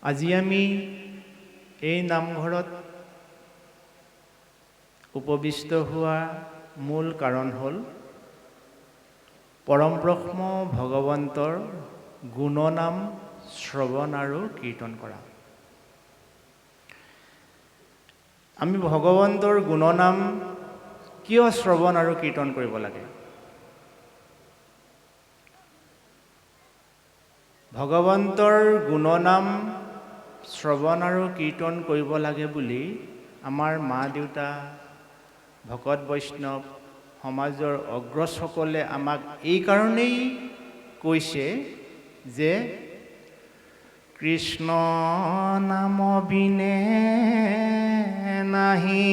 আজি আমি এই নামঘৰত উপবিষ্ট হোৱা মূল কাৰণ হ'ল পৰম ব্ৰহ্ম ভগৱন্তৰ গুণনাম শ্ৰৱণ আৰু কীৰ্তন কৰা। আমি ভগৱন্তৰ গুণনাম কিয় শ্ৰৱণ আৰু কীৰ্তন কৰিব লাগে? ভগৱন্তৰ গুণনাম শ্ৰৱণ আৰু কীৰ্তন কৰিব লাগে বুলি আমাৰ মা দেউতা, ভকত বৈষ্ণৱ, সমাজৰ অগ্ৰজসকলে আমাক এই কাৰণেই কৈছে যে কৃষ্ণ নাম বিনে নাহি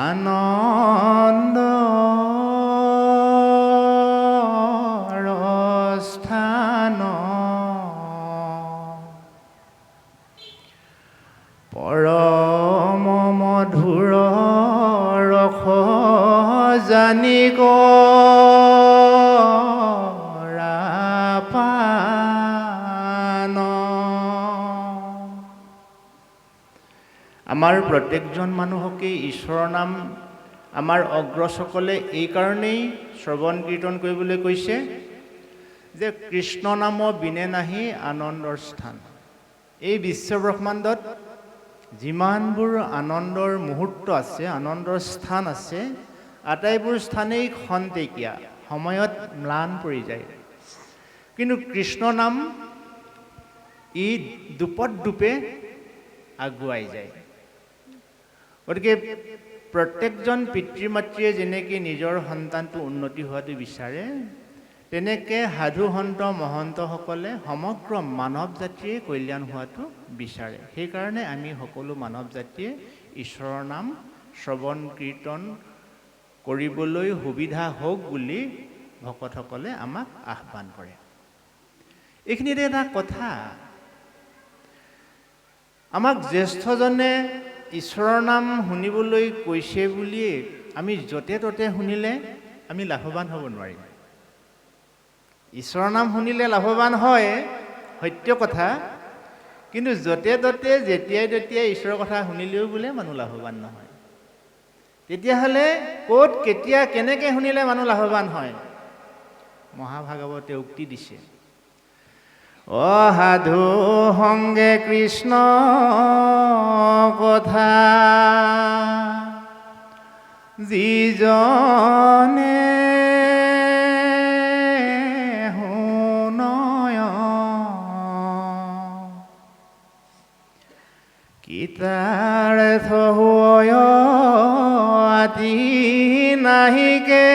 আনন্দ স্থান পৰম মধুৰ ৰস জানি কৰা পান। আমাৰ প্ৰত্যেকজন মানুহকে ঈশ্বৰৰ নাম আমাৰ অগ্ৰজসকলে এই কাৰণেই শ্ৰৱণ কীৰ্তন কৰিবলৈ কৈছে যে কৃষ্ণ নাম বিনে নাহি আনন্দৰ স্থান। এই বিশ্বব্ৰহ্মাণ্ডত যিমানবোৰ আনন্দৰ মুহূৰ্ত আছে, আনন্দৰ স্থান আছে, আটাইবোৰ স্থানেই খন্তেকীয়া, সময়ত ম্লান পৰি যায়। কিন্তু কৃষ্ণ নাম ই দোপতদোপে আগুৱাই যায়। গতিকে প্ৰত্যেকজন পিতৃ মাতৃয়ে যেনেকৈ নিজৰ সন্তানটো উন্নতি হোৱাটো বিচাৰে, তেনেকৈ সাধু সন্ত মহন্তসকলে সমগ্ৰ মানৱ জাতিয়ে কল্যাণ হোৱাটো বিচাৰে। সেইকাৰণে আমি সকলো মানৱ জাতিয়ে ঈশ্বৰৰ নাম শ্ৰৱণ কীৰ্তন কৰিবলৈ সুবিধা হওক বুলি ভকতসকলে আমাক আহ্বান কৰে। এইখিনিতে এটা কথা, আমাক জ্যেষ্ঠজনে ঈশ্বৰৰ নাম শুনিবলৈ কৈছে বুলিয়ে আমি য'তে ত'তে শুনিলে আমি লাভৱান হ'ব নোৱাৰিম। ঈশ্বৰৰ নাম শুনিলে লাভৱান হয়, সত্য কথা, কিন্তু য'তে ত'তে যেতিয়াই তেতিয়াই ঈশ্বৰৰ কথা শুনিলেও বোলে মানুহ লাভৱান নহয়। তেতিয়াহ'লে ক'ত, কেতিয়া, কেনেকৈ শুনিলে মানুহ লাভৱান হয়? মহাভাগৱতে উক্তি দিছে, অসাধু সংগে কৃষ্ণ কথা যিজনে শুনয় কীৰ্তাৰ্থ হয় আদি নাহিকে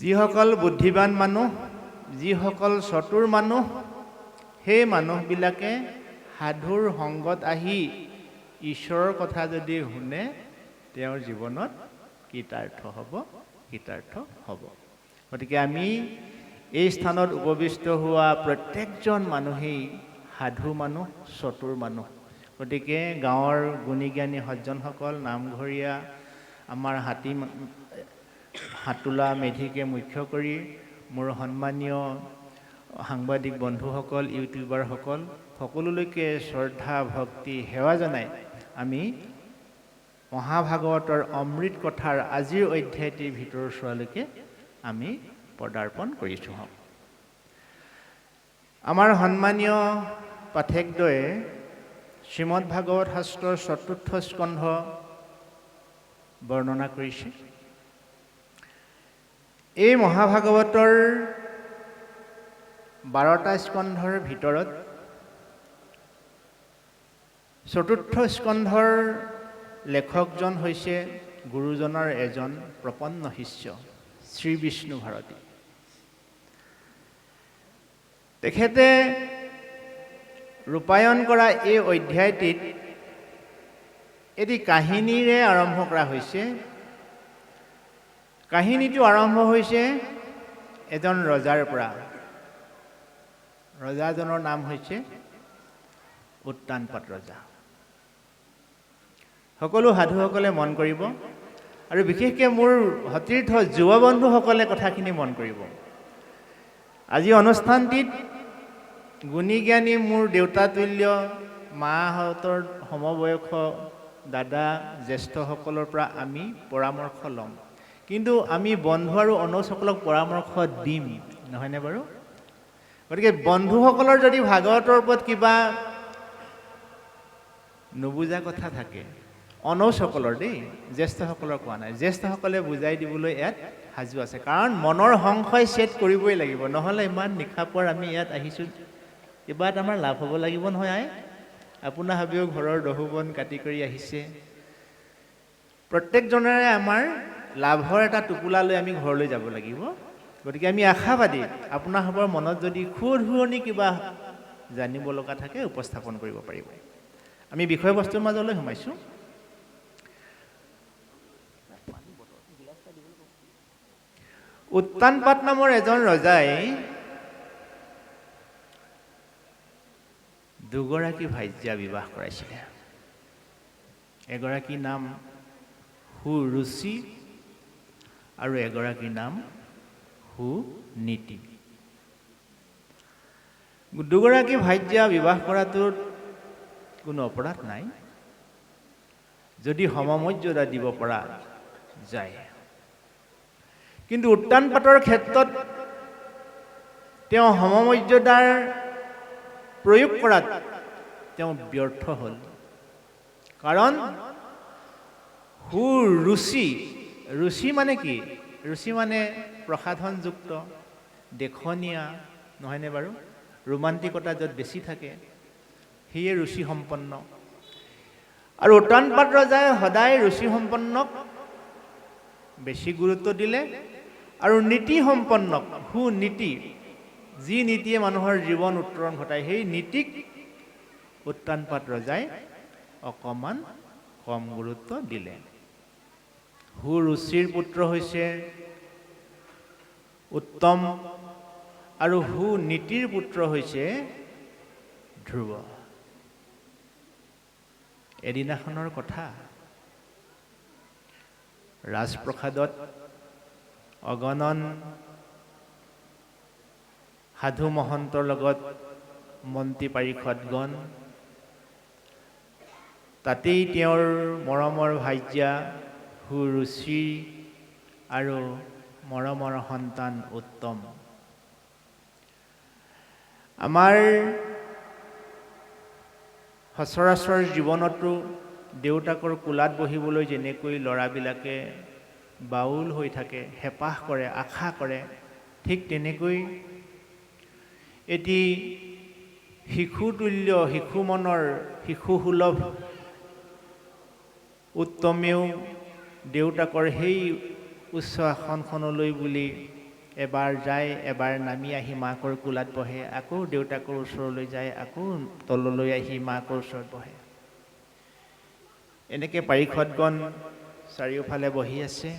যিসকল বুদ্ধিবান মানুহ, যিসকল চতুৰ মানুহ, সেই মানুহবিলাকে সাধুৰ সংগত আহি ঈশ্বৰৰ কথা যদি শুনে, তেওঁৰ জীৱনত কৃতাৰ্থ হ'ব। গতিকে আমি এই স্থানত উপবিষ্ট হোৱা প্ৰত্যেকজন মানুহেই সাধু মানুহ, চতুৰ মানুহ। গতিকে গাঁৱৰ গুণী জ্ঞানী সজ্জনসকল, নামঘৰীয়া, আমাৰ হাতোলা মেধিকে মুখ্য কৰি মোৰ সন্মানীয় সাংবাদিক বন্ধুসকল, ইউটিউবাৰসকল, সকলোলৈকে শ্ৰদ্ধা ভক্তি সেৱা জনাই আমি মহাভাগৱতৰ অমৃত কথাৰ আজিৰ অধ্যায়টিৰ ভিতৰৰ চোৱালৈকে আমি পদাৰ্পণ কৰিছোঁ। আমাৰ সন্মানীয় পাঠকদ্বয়ে শ্ৰীমদ ভাগৱত শাস্ত্ৰৰ ৪ৰ্থ স্কন্ধ বৰ্ণনা কৰিছে। এই মহাভাগৱতৰ 12টা স্কন্ধৰ ভিতৰত ৪ৰ্থ স্কন্ধৰ লেখকজন হৈছে গুৰুজনাৰ এজন প্ৰপন্ন শিষ্য, শ্ৰী বিষ্ণু ভাৰতী। তেখেতে ৰূপায়ণ কৰা এই অধ্যায়টিত এটি কাহিনীৰে আৰম্ভ কৰা হৈছে। কাহিনীটো আৰম্ভ হৈছে এজন ৰজাৰ পৰা। ৰজাজনৰ নাম হৈছে উত্তানপাদ ৰজা। সকলো সাধুসকলে মন কৰিব আৰু বিশেষকৈ মোৰ সতীৰ্থ যুৱ বন্ধুসকলে কথাখিনি মন কৰিব। আজি অনুষ্ঠানটিত গুণী জ্ঞানী মোৰ দেউতাতুল্য মাহঁতৰ সমবয়স দাদা জ্যেষ্ঠসকলৰ পৰা আমি পৰামৰ্শ ল'ম, কিন্তু আমি বন্ধু আৰু অনুজসকলক পৰামৰ্শ দিম, নহয়নে বাৰু? গতিকে বন্ধুসকলৰ যদি ভাগৱতৰ ওপৰত কিবা নুবুজা কথা থাকে, অনুজসকলৰ দেই, জ্যেষ্ঠসকলৰ কোৱা নাই, জ্যেষ্ঠসকলে বুজাই দিবলৈ ইয়াত সাজু আছে। কাৰণ মনৰ সংশয় ছেট কৰিবই লাগিব, নহ'লে ইমান নিশাপৰ আমি ইয়াত আহিছোঁ, কিবা এটা আমাৰ লাভ হ'ব লাগিব নহয়। আপোনাৰ হাবিও ঘৰৰ দহুবন কাটি কৰি আহিছে, প্ৰত্যেকজনৰে আমাৰ লাভৰ এটা টোপোলা লৈ আমি ঘৰলৈ যাব লাগিব। গতিকে আমি আশাবাদী আপোনাৰ সবৰ মনত যদি খুৰধুৰণি কিবা জানিব লগা থাকে উপস্থাপন কৰিব পাৰিব। আমি বিষয়বস্তুৰ মাজলৈ সোমাইছোঁ। উত্তানপাত নামৰ এজন ৰজাই দুগৰাকী ভাৰ্যা বিবাহ কৰাইছিলে। এগৰাকীৰ নাম সুৰুচি আৰু এগৰাকীৰ নাম সুনীতি। দুগৰাকী ভাৰ্যা বিবাহ কৰাটোত কোনো অপৰাধ নাই, যদি সমমৰ্যাদা দিব পৰা যায়। কিন্তু উত্তানপাতৰ ক্ষেত্ৰত তেওঁ সমমৰ্যাদাৰ প্ৰয়োগ কৰাত তেওঁ ব্যৰ্থ হ'ল। কাৰণ সুৰুচি, ৰুচি মানে কি? ৰুচি মানে প্ৰসাধনযুক্ত, দেখনীয়া, নহয়নে বাৰু? ৰোমান্টিকতা য'ত বেছি থাকে সেয়ে ৰুচি সম্পন্ন। আৰু উত্তানপাত ৰজাই সদায় ৰুচি সম্পন্নক বেছি গুৰুত্ব দিলে, আৰু নীতি সম্পন্নক, সুনীতি, যি নীতিয়ে মানুহৰ জীৱন উত্তৰণ ঘটায়, সেই নীতিক উত্তানপাত ৰজাই অকণমান কম গুৰুত্ব দিলে। সুৰুচিৰ পুত্ৰ হৈছে উত্তম আৰু সুনীতিৰ পুত্ৰ হৈছে ধ্ৰুৱ। এদিনাখনৰ কথা, ৰাজপ্ৰসাদত অগণন সাধু মহন্তৰ লগত মন্ত্ৰী পাৰিষদগণ, তাতেই তেওঁৰ মৰমৰ ভাৰ্যা সুৰুচি আৰু মৰমৰ সন্তান উত্তম। আমাৰ সচৰাচৰ জীৱনতো দেউতাকৰ কোলাত বহিবলৈ যেনেকৈ ল'ৰাবিলাকে বাউল হৈ থাকে, হেঁপাহ কৰে, আশা কৰে, ঠিক তেনেকৈ এটি শিশুতুল্য, শিশু মনৰ, শিশুসুলভ উত্তমেও দেউতাকৰ সেই উচ্চ আসনখনলৈ বুলি এবাৰ যায়, এবাৰ নামি আহি মাকৰ কোলাত বহে, আকৌ দেউতাকৰ ওচৰলৈ যায়, আকৌ তললৈ আহি মাকৰ ওচৰত বহে। এনেকৈ পাৰিষদগণ চাৰিওফালে বহি আছে,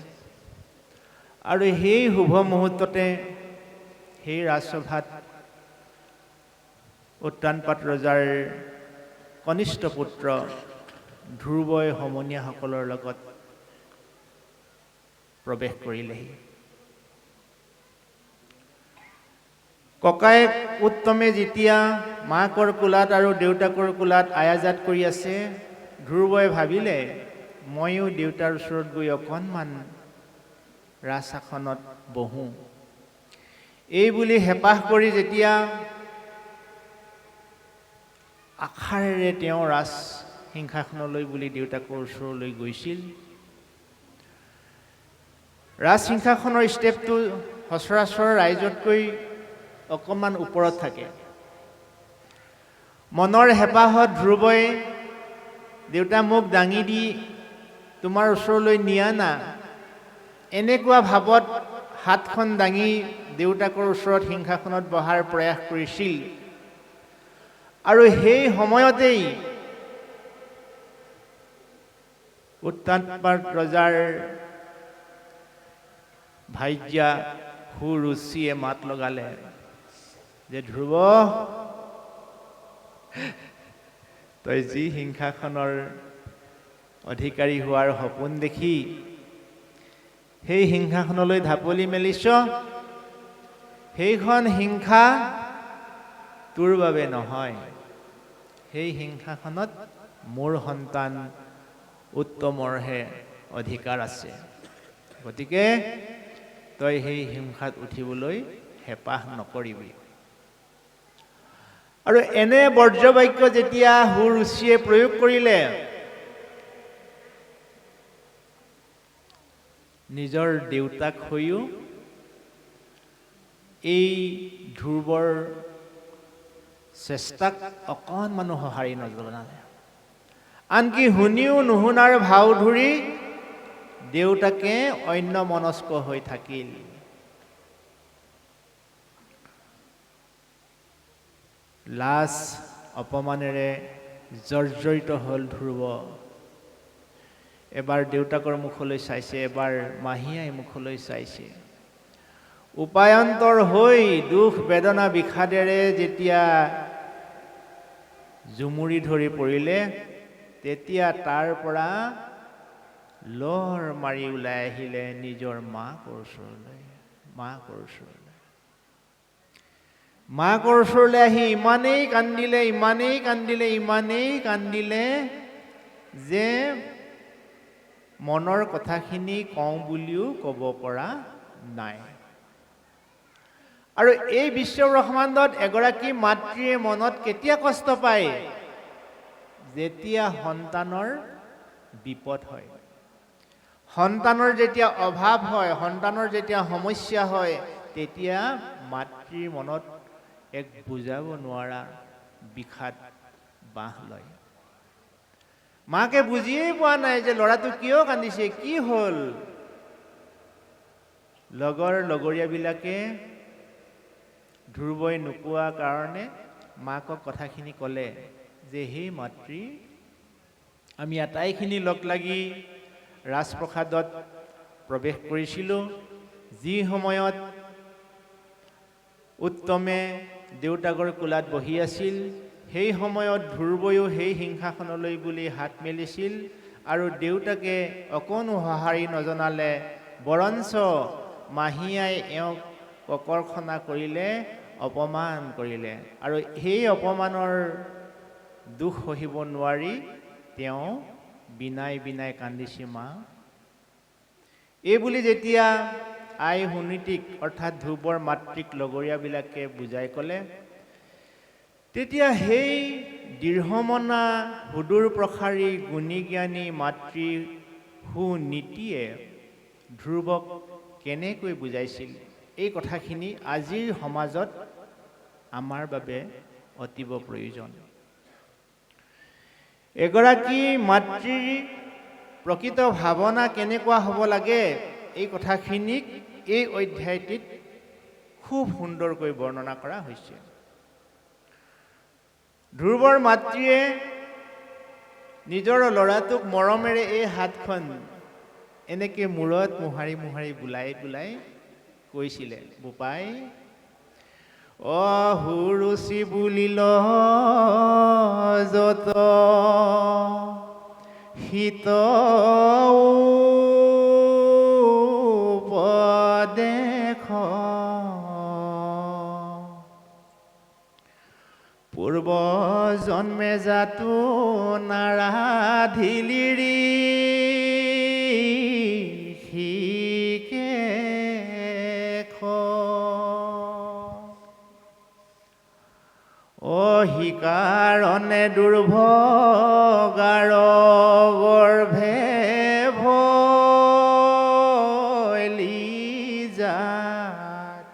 আৰু সেই শুভ মুহূৰ্ততে সেই ৰাজসভাত উত্তানপাত ৰজাৰ কনিষ্ঠ পুত্ৰ ধ্ৰুৱই সমনীয়াসকলৰ লগত প্ৰৱেশ কৰিলেহি। ককায়েক উত্তমে যেতিয়া মাকৰ কোলাত আৰু দেউতাকৰ কোলাত আয়াজাত কৰি আছে, ধ্ৰুৱই ভাবিলে ময়ো দেউতাৰ ওচৰত গৈ অকণমান ৰাজআসনত বহোঁ। এই বুলি হেঁপাহ কৰি যেতিয়া আশাৰেৰে তেওঁ ৰাজ সিংহাসনলৈ বুলি দেউতাকৰ ওচৰলৈ গৈছিল, ৰাজ সিংহাসনৰ ষ্টেপটো সচৰাচৰ ৰাইজতকৈ অকণমান ওপৰত থাকে। মনৰ হেঁপাহত ধ্ৰুৱই দেউতা মোক দাঙি দি তোমাৰ ওচৰলৈ নিয়া না, এনেকুৱা ভাৱত হাতখন দাঙি দেউতাকৰ ওচৰত সিংহাসনত বহাৰ প্ৰয়াস কৰিছিল। আৰু সেই সময়তেই উত্তানপাত ৰজাৰ ভাৰ্যা সুৰুচিয়ে মাত লগালে যে ধ্ৰুৱ, তই যি সিংহাসনৰ অধিকাৰী হোৱাৰ সপোন দেখি সেই সিংহাসনলৈ ঢাপলি মেলিছ, সেইখন হিংসা তোৰ বাবে নহয়। সেই সিংহাসনত মোৰ সন্তান উত্তমৰহে অধিকাৰ আছে। গতিকে তই সেই হিংসাত উঠিবলৈ হেঁপাহ নকৰিবি। আৰু এনে বৰ্জ্যবাক্য যেতিয়া সুৰুচিয়ে প্ৰয়োগ কৰিলে, নিজৰ দেউতাক হৈও এই ধ্ৰুৱৰ চেষ্টাক অকণমানো সঁহাৰি নজনালে। আনকি শুনিও নুশুনাৰ ভাও ধৰি দেউতাকে অন্য মনস্ক হৈ থাকিল। লাজ অপমানেৰে জৰ্জৰিত হ'ল ধ্ৰুৱ। এবাৰ দেউতাকৰ মুখলৈ চাইছে, এবাৰ মাহীয়াই মুখলৈ চাইছে। উপায়ন্তৰ হৈ দুখ বেদনা বিষাদেৰে যেতিয়া জুমুৰি ধৰি পৰিলে, তেতিয়া তাৰ পৰা লৰ মাৰি ওলাই আহিলে নিজৰ মাকৰ ওচৰলৈ। মাকৰ ওচৰলৈ আহি ইমানেই কান্দিলে যে মনৰ কথাখিনি কওঁ বুলিও ক'ব পৰা নাই। আৰু এই বিশ্ব ব্ৰহ্মাণ্ডত এগৰাকী মাতৃয়ে মনত কেতিয়া কষ্ট পায়? যেতিয়া সন্তানৰ বিপদ হয়, সন্তানৰ যেতিয়া অভাৱ হয়, সন্তানৰ যেতিয়া সমস্যা হয়, তেতিয়া মাতৃৰ মনত এক বুজাব নোৱাৰা বিষাদ বাহ লয়। মাকে বুজিয়েই পোৱা নাই যে ল'ৰাটো কিয় কান্দিছে, কি হ'ল। লগৰীয়াবিলাকে ধ্ৰুৱই নোকোৱা কাৰণে মাকক কথাখিনি ক'লে যে হে মাতৃ, আমি আটাইখিনি লগ লাগি ৰাজপ্ৰসাদত প্ৰৱেশ কৰিছিলোঁ। যি সময়ত উত্তমে দেউতাকৰ কোলাত বহি আছিল, সেই সময়ত ধ্ৰুৱয়ো সেই সিংহাসনলৈ বুলি হাত মেলিছিল। আৰু দেউতাকে অকণো সঁহাৰি নজনালে, বৰঞ্চ মাহীয়াই এওঁক ককৰ্ষণা কৰিলে, অপমান কৰিলে। আৰু সেই অপমানৰ দুখ সহিব নোৱাৰি তেওঁ বিনাই কান্দিছে মা। এইবুলি যেতিয়া আই সুনীতিক অৰ্থাৎ ধ্ৰুৱৰ মাতৃক লগৰীয়াবিলাকে বুজাই ক'লে, তেতিয়া সেই দৃঢ়মনা সুদূৰ প্ৰসাৰী গুণী জ্ঞানী মাতৃ সুনীতিয়ে ধ্ৰুৱক কেনেকৈ বুজাইছিল, এই কথাখিনি আজিৰ সমাজত আমাৰ বাবে অতীৱ প্ৰয়োজন। এগৰাকী মাতৃৰ প্ৰকৃত ভাৱনা কেনেকুৱা হ'ব লাগে, এই কথাখিনিক এই অধ্যায়টিত খুব সুন্দৰকৈ বৰ্ণনা কৰা হৈছে। ধ্ৰুৱৰ মাতৃয়ে নিজৰ ল'ৰাটোক মৰমেৰে এই হাতখন এনেকৈ মূৰত মোহাৰি বুলাই কৈছিলে, বোপাই, সুৰুচি বুলিল যত হিত উপদেশ, পূৰ্ব জন্মে জাতো নাৰাধিলিৰি হিকাৰণে দুৰ্ভগাৰ গৰ্ভে ভৈলি জাত,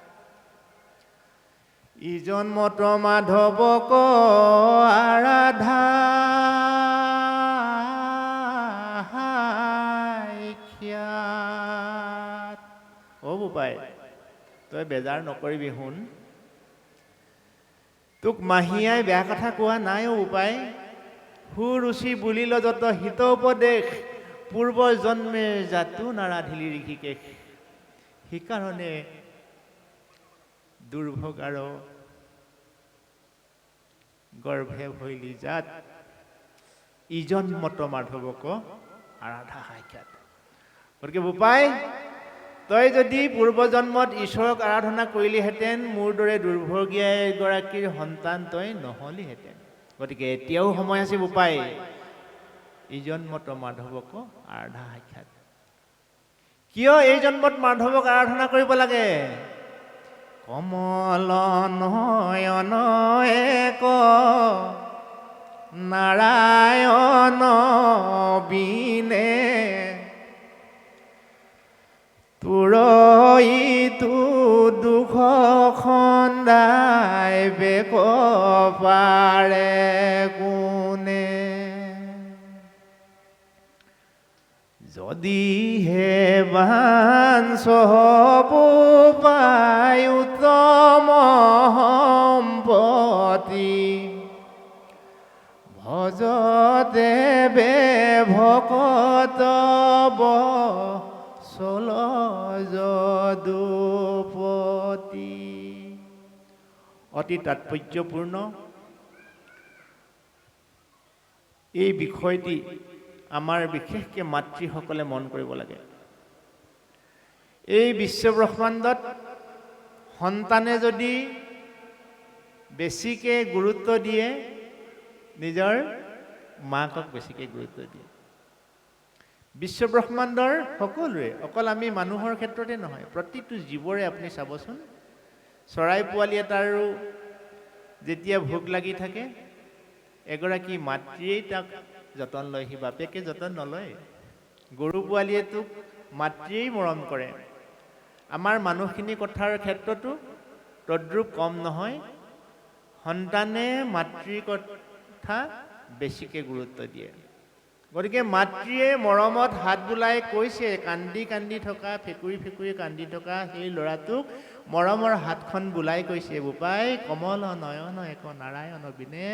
ইজন্মত মাধৱক আৰাধা খ্যাত। বোপাই, তই বেজাৰ নকৰিবি, শুন, তোক মাহীয়াই বেয়া কথা কোৱা নাই। বোপাই, সুৰুচি বুলিল যত হিত উপদেশ, পূৰ্ব জন্মে জাতো নাৰাধিলি ঋষিকেশ। সেইকাৰণে দুৰ্ভগাৰ গৰ্ভে ভৈলি জাত, ইজন্মত মাধৱক আৰাধা সাক্ষাৎ। গতিকে বোপাই, তই যদি পূৰ্বজন্মত ঈশ্বৰক আৰাধনা কৰিলিহেঁতেন, মোৰ দৰে দুৰ্ভগীয়া এগৰাকীৰ সন্তান তই নহ'লিহেঁতেন। গতিকে এতিয়াও সময় আছে বোপাই, এই জন্মত মাধৱক আৰাধা সাক্ষাৎ। কিয় এই জন্মত মাধৱক আৰাধনা কৰিব লাগে? কমল নয়ন এক নাৰায়ণ বিনে, তুৰইতো দুখ খন্দাই বেক পাৰে কোনে। যদিহে বাঞ্ছ বোপাই উত্তম সম্পত্তি, ভজ দেৱে ভকত বৎসল যদুপতি। অতি তাৎপৰ্যপূৰ্ণ এই বিষয়টি আমাৰ বিশেষকৈ মাতৃসকলে মন কৰিব লাগে। এই বিশ্বব্ৰহ্মাণ্ডত সন্তানে যদি বেছিকৈ গুৰুত্ব দিয়ে, নিজৰ মাকক বেছিকৈ গুৰুত্ব দিয়ে। বিশ্বব্ৰহ্মাণ্ডৰ সকলোৰে, অকল আমি মানুহৰ ক্ষেত্ৰতে নহয়, প্ৰতিটো জীৱৰে আপুনি চাবচোন, চৰাই পোৱালি এটাৰো যেতিয়া ভোক লাগি থাকে, এগৰাকী মাতৃয়েই তাক যতন লয়, সি বাপেকে যতন নলয়। গৰু পোৱালীয়েটোক মাতৃয়েই মৰম কৰে। আমাৰ মানুহখিনি কথাৰ ক্ষেত্ৰতো তদ্ৰূপ কম নহয়। সন্তানে মাতৃৰ কথা বেছিকৈ গুৰুত্ব দিয়ে। গতিকে মাতৃয়ে মৰমত হাত বোলাই কৈছে, কান্দি কান্দি থকা, ফেকুৰি ফেকুৰি কান্দি থকা সেই ল'ৰাটোক মৰমৰ হাতখন বোলাই কৈছে, বোপাই কমল নয়ন এক নাৰায়ণ বিনে,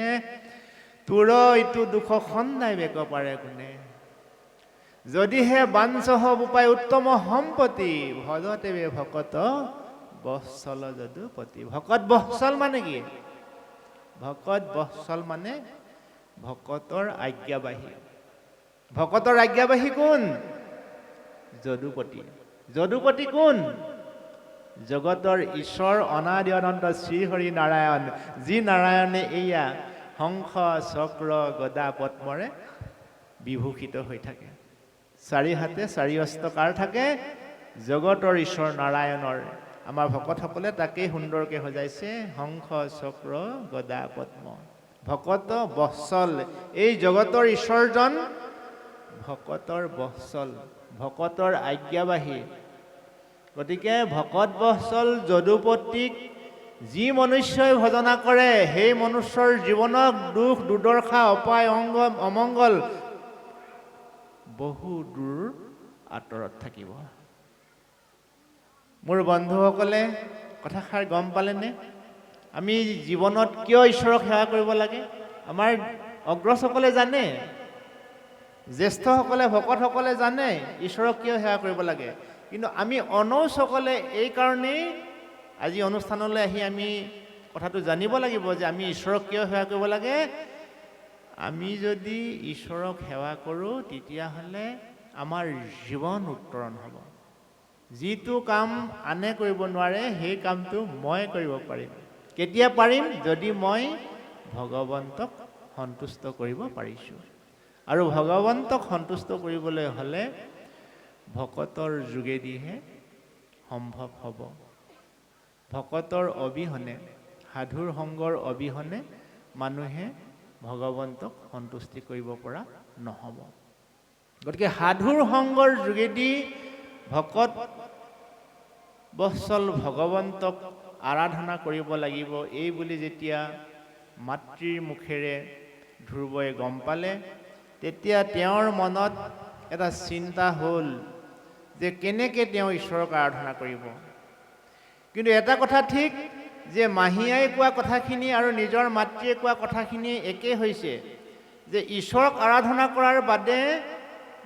তোৰ ইটো দুখ খন্দাই বেক পাৰে কোনে। যদিহে বাঞ্ছহ বোপাই উত্তম সম্পত্তি, ভজতেৱে ভকত বৎসল যদুপতি। ভকত বৎসল মানে কি? ভকত বৎসল মানে ভকতৰ আজ্ঞাবাহী। ভকতৰ আজ্ঞাবাহী কোন? যদুপতি। যদুপতি কোন? জগতৰ ঈশ্বৰ অনাদি অনন্ত শ্ৰীহৰি নাৰায়ণ, যি নাৰায়ণে এইয়া শংখ চক্ৰ গদা পদ্মৰে বিভূষিত হৈ থাকে। চাৰি হাতে চাৰি অস্ত্ৰ কাৰ থাকে? জগতৰ ঈশ্বৰ নাৰায়ণৰ। আমাৰ ভকতসকলে তাকেই সুন্দৰকৈ সজাইছে, শংখ চক্ৰ গদা পদ্ম। ভকত বৎসল, এই জগতৰ ঈশ্বৰজন ভকতৰ বৎসল, ভকতৰ আজ্ঞাবাহী। গতিকে ভকত বৎসল যদুপতিক যি মনুষ্যই ভজনা কৰে, সেই মনুষ্যৰ জীৱনত দুখ দুৰ্দশা অপায় অমংগল বহু দূৰ আঁতৰত থাকিব। মোৰ বন্ধুসকলে কথাষাৰ গম পালেনে? আমি জীৱনত কিয় ঈশ্বৰক সেৱা কৰিব লাগে? আমাৰ অগ্ৰজসকলে জানে, জ্যেষ্ঠসকলে ভকতসকলে জানে ঈশ্বৰক কিয় সেৱা কৰিব লাগে। কিন্তু আমি অনৌসকলে এই কাৰণেই আজি অনুষ্ঠানলৈ আহি আমি কথাটো জানিব লাগিব যে আমি ঈশ্বৰক কিয় সেৱা কৰিব লাগে। আমি যদি ঈশ্বৰক সেৱা কৰোঁ, তেতিয়াহ'লে আমাৰ জীৱন উত্তৰণ হ'ব। যিটো কাম আনে কৰিব নোৱাৰে, সেই কামটো মই কৰিব পাৰিম। কেতিয়া পাৰিম? যদি মই ভগৱন্তক সন্তুষ্ট কৰিব পাৰিছোঁ। আৰু ভগৱন্তক সন্তুষ্ট কৰিবলৈ হ'লে ভকতৰ যোগেদিহে সম্ভৱ হ'ব। ভকতৰ অবিহনে, সাধুৰ সংগৰ অবিহনে মানুহে ভগৱন্তক সন্তুষ্টি কৰিব পৰা নহ'ব। গতিকে সাধুৰ সংগৰ যোগেদি ভকত বৎসল ভগৱন্তক আৰাধনা কৰিব লাগিব, এই বুলি যেতিয়া মাতৃৰ মুখেৰে ধ্ৰুৱই গম পালে, তেতিয়া তেওঁৰ মনত এটা চিন্তা হ'ল যে কেনেকৈ তেওঁ ঈশ্বৰক আৰাধনা কৰিব। কিন্তু এটা কথা ঠিক যে মাহীয়াই কোৱা কথাখিনি আৰু নিজৰ মাতৃয়ে কোৱা কথাখিনি একেই হৈছে, যে ঈশ্বৰক আৰাধনা কৰাৰ বাদে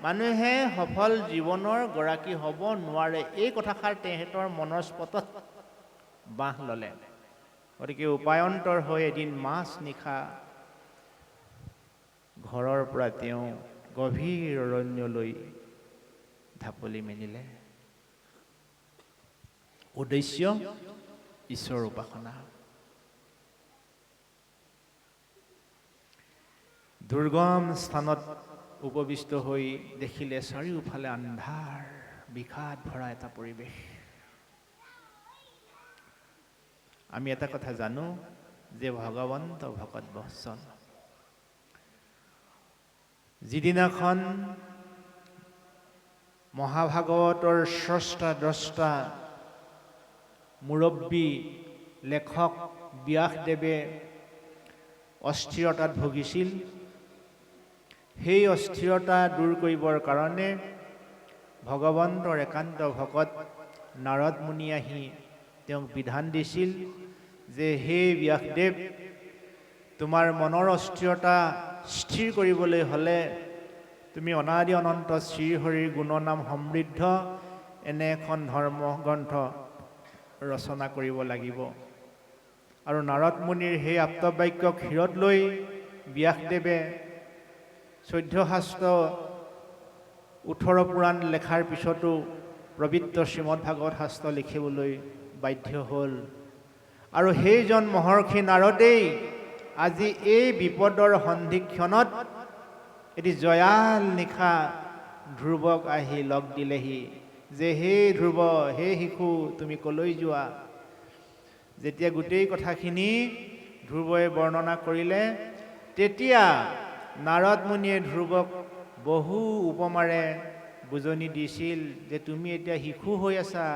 মানুহে সফল জীৱনৰ গৰাকী হ'ব নোৱাৰে। এই কথাষাৰ তেখেতৰ মনস্পটত বাঁহ ল'লে। গতিকে উপায়ন্তৰ হৈ এদিন মাছ নিশা ঘৰৰ পৰা তেওঁ গভীৰ অৰণ্যলৈ ঢাপলি মেলিলে। উদ্দেশ্য ঈশ্বৰ উপাসনা। দুৰ্গম স্থানত উপবিষ্ট হৈ দেখিলে চাৰিওফালে আন্ধাৰ, বিষাদ ভৰা এটা পৰিৱেশ। আমি এটা কথা জানো যে ভগৱন্ত ভকত বৎসল। যিদিনাখন মহাভাগৱতৰ স্ৰষ্টা দ্ৰষ্টা মুৰব্বী লেখক ব্যাসদেৱে অস্থিৰতাত ভুগিছিল, সেই অস্থিৰতা দূৰ কৰিবৰ কাৰণে ভগৱন্তৰ একান্ত ভকত নাৰদ মুনি আহি তেওঁক বিধান দিছিল যে হে ব্যাসদেৱ, তোমাৰ মনৰ অস্থিৰতা স্থিৰ কৰিবলৈ হ'লে তুমি অনাদি অনন্ত শ্ৰীহৰিৰ গুণনাম সমৃদ্ধ এনে এখন ধৰ্মগ্ৰন্থ ৰচনা কৰিব লাগিব। আৰু নাৰদ মুনিৰ সেই আপ্তবাক্যক শিৰত লৈ ব্যাসদেৱে 14 শাস্ত্ৰ 18 পুৰাণ লেখাৰ পিছতো পবিত্ৰ শ্ৰীমদ ভাগৱত শাস্ত্ৰ লিখিবলৈ বাধ্য হ'ল। আৰু সেইজন মহৰ্ষি নাৰদেই আজি এই বিপদৰ সন্ধিক্ষণত এটি জয়াল নিশা ধ্ৰুৱক আহি লগ দিলেহি যে হে ধ্ৰুৱ, হে শিশু, তুমি কলৈ যোৱা? যেতিয়া গোটেই কথাখিনি ধ্ৰুৱই বৰ্ণনা কৰিলে, তেতিয়া নাৰদ মুনিয়ে ধ্ৰুৱক বহু উপমাৰে বুজনি দিছিল যে তুমি এতিয়া শিশু হৈ আছা,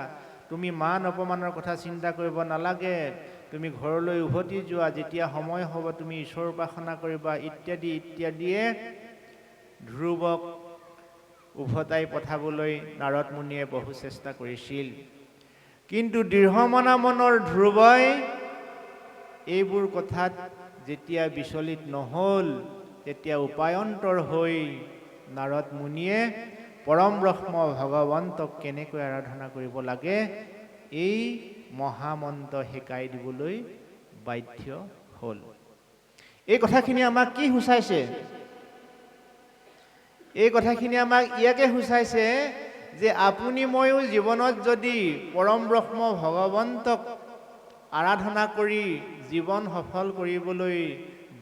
তুমি মান অপমানৰ কথা চিন্তা কৰিব নালাগে, তুমি ঘৰলৈ উভতি যোৱা, যেতিয়া সময় হ'ব তুমি ঈশ্বৰ উপাসনা কৰিবা, ইত্যাদি ইত্যাদিয়ে ধ্ৰুৱক উভতাই পঠাবলৈ নাৰদ মুনিয়ে বহু চেষ্টা কৰিছিল। কিন্তু দৃঢ়মনা মনৰ ধ্ৰুৱই এইবোৰ কথাত যেতিয়া বিচলিত নহ'ল, তেতিয়া উপায়ন্তৰ হৈ নাৰদ মুনিয়ে পৰম ব্ৰহ্ম ভগৱন্তক কেনেকৈ আৰাধনা কৰিব লাগে এই মহামন্ত্ৰ শিকাই দিবলৈ বাধ্য হ'ল। এই কথাখিনি আমাক কি সূচাইছে? এই কথাখিনি আমাক ইয়াকে সূচাইছে যে আপুনি ময়ো জীৱনত যদি পৰম ব্ৰহ্ম ভগৱন্তক আৰাধনা কৰি জীৱন সফল কৰিবলৈ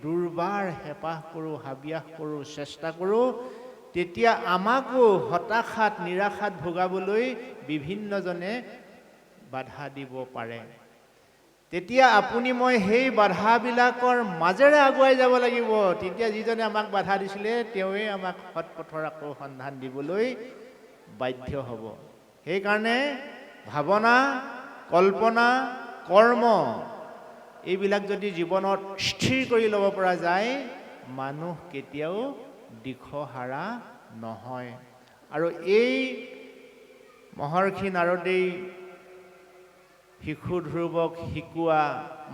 দুৰ্বাৰ হেঁপাহ কৰোঁ, হাবিয়াস কৰোঁ, চেষ্টা কৰোঁ, তেতিয়া আমাকো হতাশাত নিৰাশাত ভোগাবলৈ বিভিন্নজনে বাধা দিব পাৰে। তেতিয়া আপুনি মই সেই বাধাবিলাকৰ মাজেৰে আগুৱাই যাব লাগিব। তেতিয়া যিজনে আমাক বাধা দিছিলে তেওঁৱে আমাক সৎ পথৰ আকৌ সন্ধান দিবলৈ বাধ্য হ'ব। সেইকাৰণে ভাৱনা, কল্পনা, কৰ্ম এইবিলাক যদি জীৱনত স্থিৰ কৰি ল'ব পৰা যায়, মানুহ কেতিয়াও দিশহাৰা নহয়। আৰু এই মহৰ্ষি নাৰদেই শিশু ধ্ৰুৱক শিকোৱা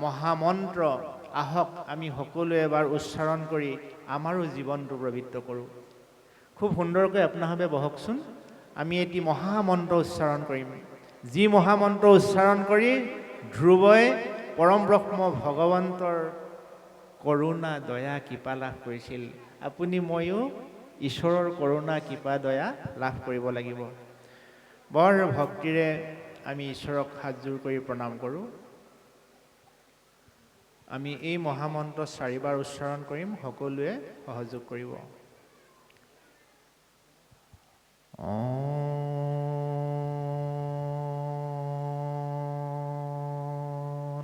মহামন্ত্ৰ আহক আমি সকলোৱে এবাৰ উচ্চাৰণ কৰি আমাৰো জীৱনটো পবিত্ৰ কৰোঁ। খুব সুন্দৰকৈ আপোনাভাৱে বহকচোন। আমি এটি মহামন্ত্ৰ উচ্চাৰণ কৰিম, যি মহামন্ত্ৰ উচ্চাৰণ কৰি ধ্ৰুৱই পৰম ব্ৰহ্ম ভগৱন্তৰ কৰুণা দয়া কৃপা লাভ কৰিছিল। আপুনি ময়ো ঈশ্বৰৰ কৰুণা কৃপা দয়া লাভ কৰিব লাগিব। বৰ ভক্তিৰে আমি ঈশ্বৰক হাতযোৰ কৰি প্ৰণাম কৰোঁ। আমি এই মহামন্ত্ৰ 4 বাৰ উচ্চাৰণ কৰিম, সকলোৱে সহযোগ কৰিব।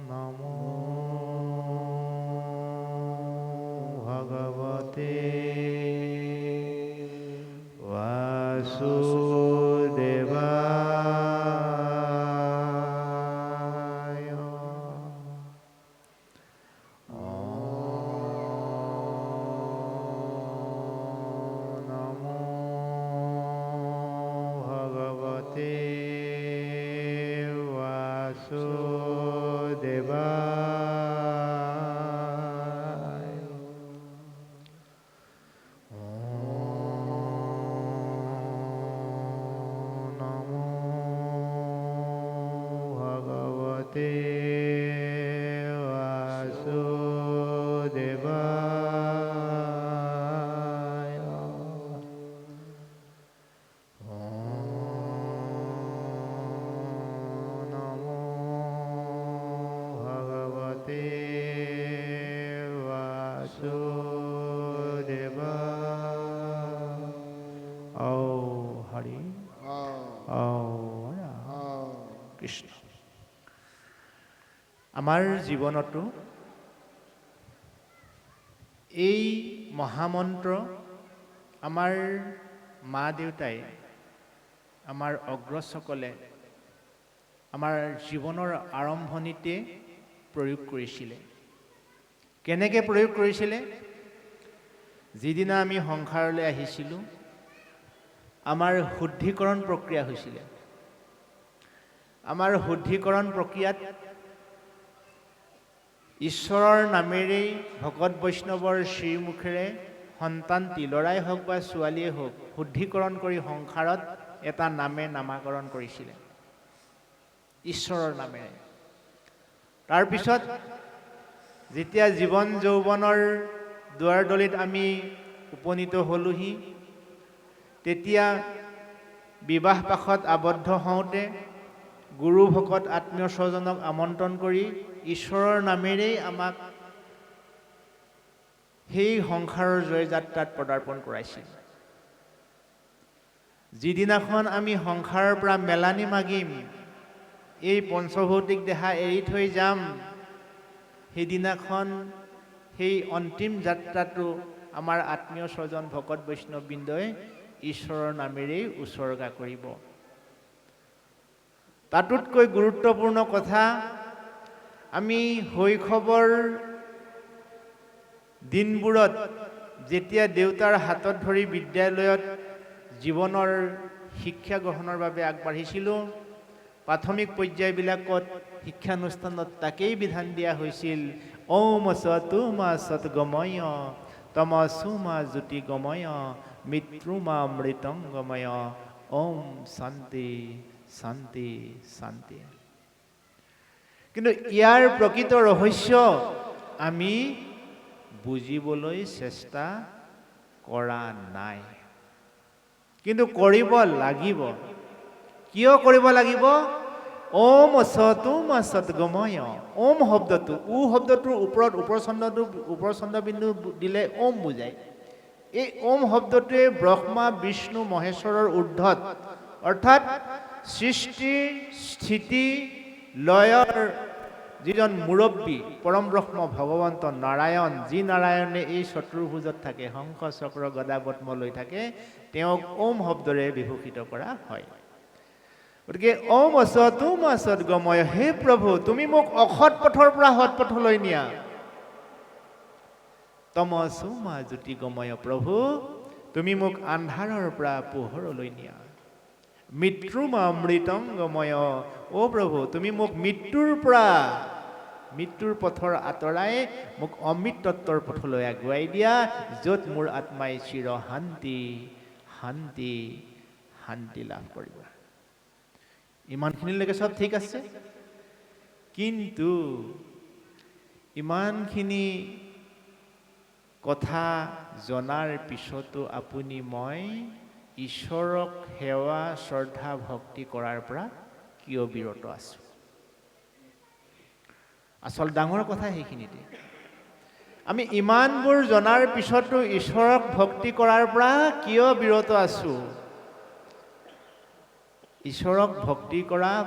নমো ভগৱতে বাসুদেৱায়। নমো ভগৱতে বাসুদেৱায়। নমো ভগৱতে বাসুদেৱায়। হৰি কৃষ্ণ। আমাৰ জীৱনতো এই মহামন্ত্ৰ আমাৰ মা দেউতাই, আমাৰ অগ্ৰজসকলে আমাৰ জীৱনৰ আৰম্ভণিতে প্ৰয়োগ কৰিছিলে। কেনেকৈ প্ৰয়োগ কৰিছিলে? যিদিনা আমি সংসাৰলৈ আহিছিলোঁ, আমাৰ শুদ্ধিকৰণ প্ৰক্ৰিয়া হৈছিলে। আমাৰ শুদ্ধিকৰণ প্ৰক্ৰিয়াত ঈশ্বৰৰ নামেৰেই ভকত বৈষ্ণৱৰ শ্ৰীমুখেৰে সন্তানটি, ল'ৰাই হওক বা ছোৱালীয়ে হওক, শুদ্ধিকৰণ কৰি সংসাৰত এটা নামে নামাকৰণ কৰিছিলে ঈশ্বৰৰ নামেৰে। তাৰপিছত যেতিয়া জীৱন যৌৱনৰ দুৱাৰদলিত আমি উপনীত হ'লোহি, তেতিয়া বিবাহ পাশত আবদ্ধ হওঁতে গুৰু ভকত আত্মীয় স্বজনক আমন্ত্ৰণ কৰি ঈশ্বৰৰ নামেৰেই আমাক সেই সংসাৰৰ জয়যাত্ৰাত পদাৰ্পণ কৰাইছিল। যিদিনাখন আমি সংসাৰৰ পৰা মেলানি মাগিম, এই পঞ্চভৌতিক দেহা এৰি থৈ যাম, সেইদিনাখন সেই অন্তিম যাত্ৰাটো আমাৰ আত্মীয় স্বজন ভকত বৈষ্ণৱবৃন্দই ঈশ্বৰৰ নামেৰেই উৎসৰ্গা কৰিব। তাতোতকৈ গুৰুত্বপূৰ্ণ কথা, আমি শৈশৱৰ দিনবোৰত যেতিয়া দেউতাৰ হাতত ধৰি বিদ্যালয়ত জীৱনৰ শিক্ষা গ্ৰহণৰ বাবে আগবাঢ়িছিলোঁ, প্ৰাথমিক পৰ্যায়বিলাকত শিক্ষানুষ্ঠানত তাকেই বিধান দিয়া হৈছিল, ওম সতুমা সৎগময় তমসুমা জ্যোতি গময় মৃত্যুমা অমৃতং গময় ওম শান্তি শান্তি শান্তি। কিন্তু ইয়াৰ প্ৰকৃত ৰহস্য আমি বুজিবলৈ চেষ্টা কৰা নাই, কিন্তু কৰিব লাগিব। কিয় কৰিব লাগিব? ওম সতুম সৎগময়, ওম শব্দটো, শব্দটোৰ ওপৰত ওপৰ চন্দ্ৰবিন্দু দিলে ওম বুজায়। এই ওম শব্দটোৱে ব্ৰহ্মা বিষ্ণু মহেশ্বৰৰ ঊৰ্ধত, অৰ্থাৎ সৃষ্টি স্থিতি লয়ৰ যিজন মুৰব্বী পৰম ব্ৰহ্ম ভগৱন্ত নাৰায়ণ, যি নাৰায়ণে এই চতুৰ্ভুজত থাকে, শংখ চক্ৰ গদা পদ্ম লৈ থাকে, তেওঁক ওম শব্দৰে বিভূষিত কৰা হয়। গতিকে ওম সতুম সৎগময়, হে প্ৰভু তুমি মোক অসৎ পথৰ পৰা সৎ পথলৈ নিয়া। তমসুমা জ্যোতি গময়, প্ৰভু তুমি মোক আন্ধাৰৰ পৰা পোহৰলৈ নিয়া। মৃত্যুমা অমৃতং গময়, অ' প্ৰভু তুমি মোক মৃত্যুৰ পথৰ আঁতৰাই মোক অমৃত তত্বৰ পথলৈ আগুৱাই দিয়া, য'ত মোৰ আত্মাই চিৰ শান্তি শান্তি শান্তি লাভ কৰিব। ইমানখিনিলৈকে চব ঠিক আছে, কিন্তু ইমানখিনি কথা জনাৰ পিছতো আপুনি মই ঈশ্বৰক সেৱা শ্ৰদ্ধা ভক্তি কৰাৰ পৰা কিয় বিৰত আছোঁ? আচল ডাঙৰ কথা সেইখিনিতে। আমি ইমানবোৰ জনাৰ পিছতো ঈশ্বৰক ভক্তি কৰাৰ পৰা কিয় বিৰত আছোঁ? ঈশ্বৰক ভক্তি কৰাৰ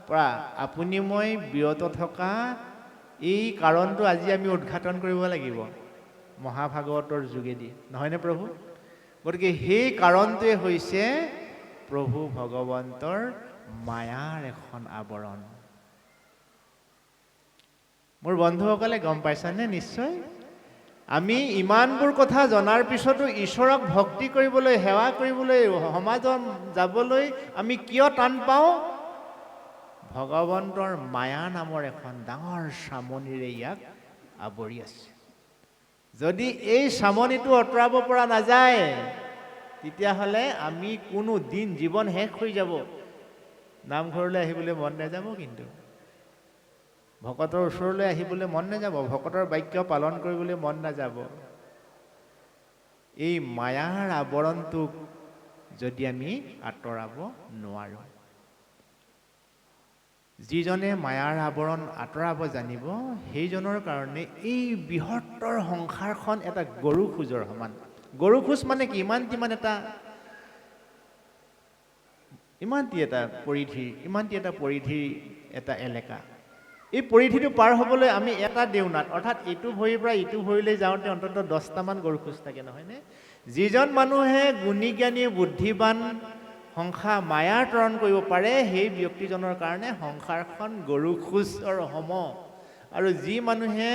পৰা আপুনি মই বিৰত থকা এই কাৰণটো আজি আমি উদ্ঘাটন কৰিব লাগিব মহাভাগৱতৰ যোগেদি, নহয়নে প্ৰভু? গতিকে সেই কাৰণটোৱে হৈছে প্ৰভু ভগৱন্তৰ মায়াৰ এখন আৱৰণ। মোৰ বন্ধুসকলে গম পাইছানে? নিশ্চয় আমি ইমানবোৰ কথা জনাৰ পিছতো ঈশ্বৰক ভক্তি কৰিবলৈ, সেৱা কৰিবলৈ, সমাজত যাবলৈ আমি কিয় টান পাওঁ? ভগৱন্তৰ মায়া নামৰ এখন ডাঙৰ চামনিৰে ইয়াক আৱৰি আছে। যদি এই চামনিটো আঁতৰাব পৰা নাযায়, তেতিয়াহ'লে আমি কোনো দিন জীৱন শেষ হৈ যাব। নামঘৰলৈ আহিবলৈ মন নাযাব, কিন্তু ভকতৰ ওচৰলৈ আহিবলৈ মন নাযাব, ভকতৰ বাক্য পালন কৰিবলৈ মন নাযাব। এই মায়াৰ আৱৰণটোক যদি আমি আঁতৰাব নোৱাৰোঁ, যিজনে মায়াৰ আৱৰণ আঁতৰাব জানিব, সেইজনৰ কাৰণে এই বৃহত্তৰ সংসাৰখন এটা গৰু খোজৰ সমান। গৰু খোজ মানে কি? ইমান এটা ইমানটি এটা পৰিধিৰ এটা এলেকা। এই পৰিধিটো পাৰ হ'বলৈ আমি এটা দেউনাত, অৰ্থাৎ ইটো ভৰিৰ পৰা ইটো ভৰিলৈ যাওঁতে অন্ততঃ 10টামান গৰু খোজ থাকে, নহয়নে? যিজন মানুহে গুণী জ্ঞানী বুদ্ধিবান সংসাৰ মায়াৰ তৰণ কৰিব পাৰে, সেই ব্যক্তিজনৰ কাৰণে সংসাৰখন গৰু খোজৰ সম। আৰু যি মানুহে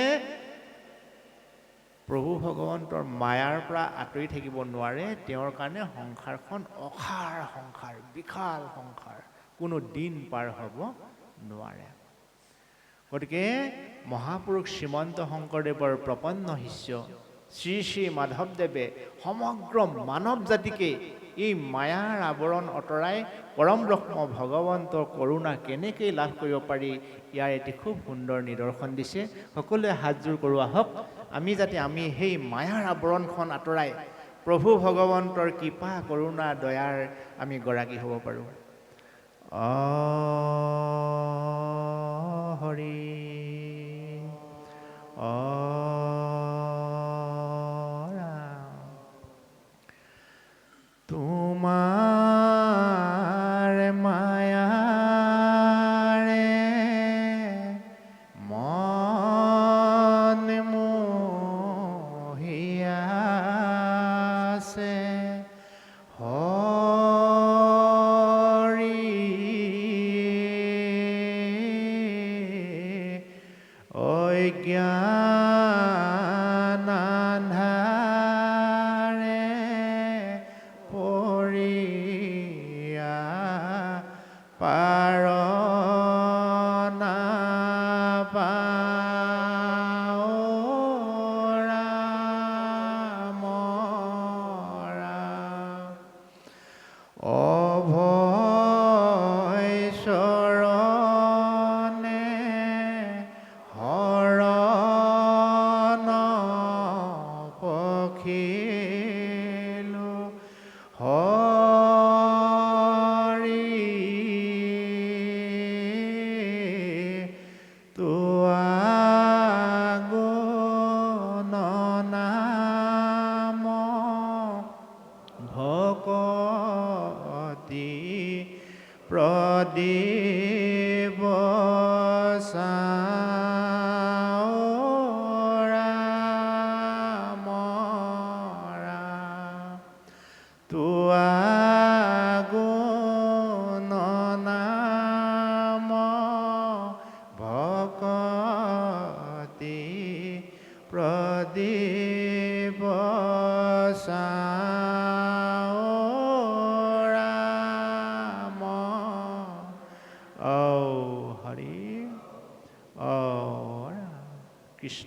প্ৰভু ভগৱন্তৰ মায়াৰ পৰা আঁতৰি থাকিব নোৱাৰে, তেওঁৰ কাৰণে সংসাৰখন অসাৰ সংসাৰ, বিশাল সংসাৰ, কোনো দিন পাৰ হ'ব নোৱাৰে। গতিকে মহাপুৰুষ শ্ৰীমন্ত শংকৰদেৱৰ প্ৰপন্ন শিষ্য শ্ৰী শ্ৰী মাধৱদেৱে সমগ্ৰ মানৱ জাতিকে এই মায়াৰ আৱৰণ আঁতৰাই পৰম ব্ৰহ্ম ভগৱন্তৰ কৰোণা কেনেকৈ লাভ কৰিব পাৰি, ইয়াৰ এটি খুব সুন্দৰ নিদৰ্শন দিছে। সকলোৱে হাতযোৰ কৰোঁ আহক, আমি সেই মায়াৰ আৱৰণখন আঁতৰাই প্ৰভু ভগৱন্তৰ কৃপা কৰোণা দয়াৰ আমি গৰাকী হ'ব পাৰোঁ। হৰি তোমাৰ মায়াৰে মন মোহিয়াছে, হৰি অজ্ঞান আন্ধাৰে পৰিয়া পাৰ নাপাওঁ ৰাম ৰাম। অভয় চৰণে হৰণ পখিলো, হৰি তোৱা গুণ নাম ভকতি প্ৰদীপ চাওঁ ৰাম ৰাম। তোৱা গুণ নাম ভকতি প্ৰদীপ চাওঁ ৰাম। হৰি ৰাম কৃষ্ণ।